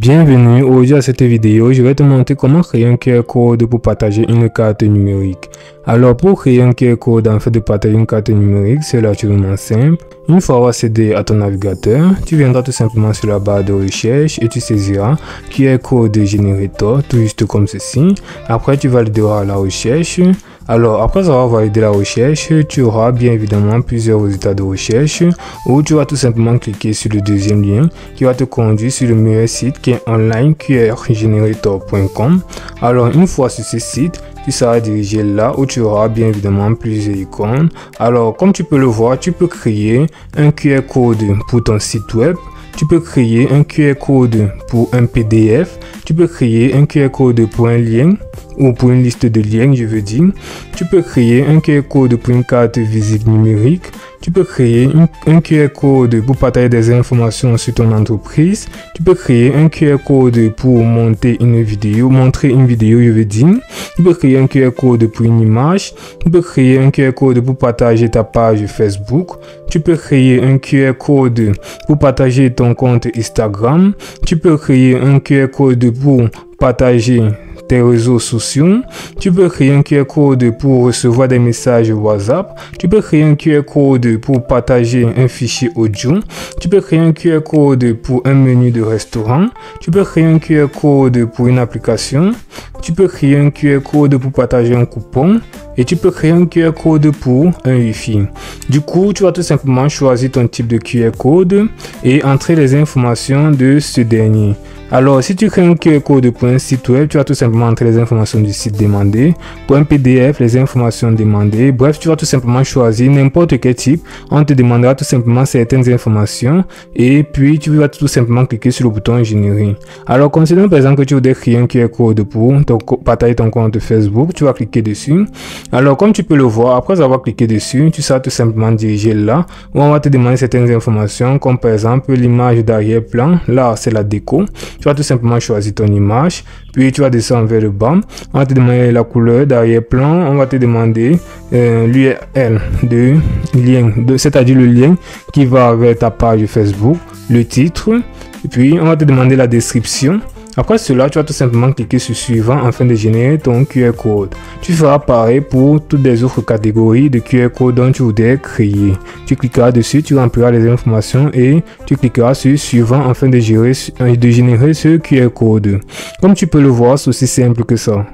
Bienvenue, aujourd'hui à cette vidéo, je vais te montrer comment créer un QR code pour partager une carte numérique. Alors pour créer un QR code en fait de partager une carte numérique, c'est relativement simple. Une fois avoir accédé à ton navigateur, tu viendras tout simplement sur la barre de recherche et tu saisiras QR code Generator, tout juste comme ceci. Après tu valideras la recherche. Alors, après avoir validé la recherche, tu auras bien évidemment plusieurs résultats de recherche où tu vas tout simplement cliquer sur le deuxième lien qui va te conduire sur le meilleur site qui est online qrgenerator.com. Alors, une fois sur ce site, tu seras dirigé là où tu auras bien évidemment plusieurs icônes. Alors, comme tu peux le voir, tu peux créer un QR code pour ton site web. Tu peux créer un QR code pour un PDF. Tu peux créer un QR code pour un lien ou pour une liste de liens, je veux dire. Tu peux créer un QR code pour une carte visite numérique. Tu peux créer un QR code pour partager des informations sur ton entreprise. Tu peux créer un QR code pour montrer une vidéo, je veux dire. Tu peux créer un QR code pour une image. Tu peux créer un QR code pour partager ta page Facebook. Tu peux créer un QR code pour partager ton compte Instagram. Tu peux créer un QR code pour partager tes réseaux sociaux. Tu peux créer un QR code pour recevoir des messages WhatsApp. Tu peux créer un QR code pour partager un fichier audio. Tu peux créer un QR code pour un menu de restaurant. Tu peux créer un QR code pour une application. Tu peux créer un QR code pour partager un coupon. Et tu peux créer un QR code pour un Wi-Fi. Du coup, tu vas tout simplement choisir ton type de QR code et entrer les informations de ce dernier. Alors, si tu crées un QR code pour un site web, tu vas tout simplement entrer les informations du site demandé. Pour un PDF, les informations demandées. Bref, tu vas tout simplement choisir n'importe quel type. On te demandera tout simplement certaines informations et puis tu vas tout simplement cliquer sur le bouton générer. Alors, considérons par exemple que tu voudrais créer un QR code pour partager ton compte Facebook. Tu vas cliquer dessus. Alors, comme tu peux le voir, après avoir cliqué dessus, tu seras tout simplement dirigé là où on va te demander certaines informations comme par exemple l'image d'arrière-plan. Là, c'est la déco. Tu vas tout simplement choisir ton image, puis tu vas descendre vers le bas. On va te demander la couleur d'arrière-plan. On va te demander l'URL de lien, c'est-à-dire le lien qui va vers ta page Facebook, le titre, et puis on va te demander la description. Après cela, tu vas tout simplement cliquer sur suivant afin de générer ton QR code. Tu feras pareil pour toutes les autres catégories de QR code dont tu voudrais créer. Tu cliqueras dessus, tu rempliras les informations et tu cliqueras sur suivant afin de générer ce QR code. Comme tu peux le voir, c'est aussi simple que ça.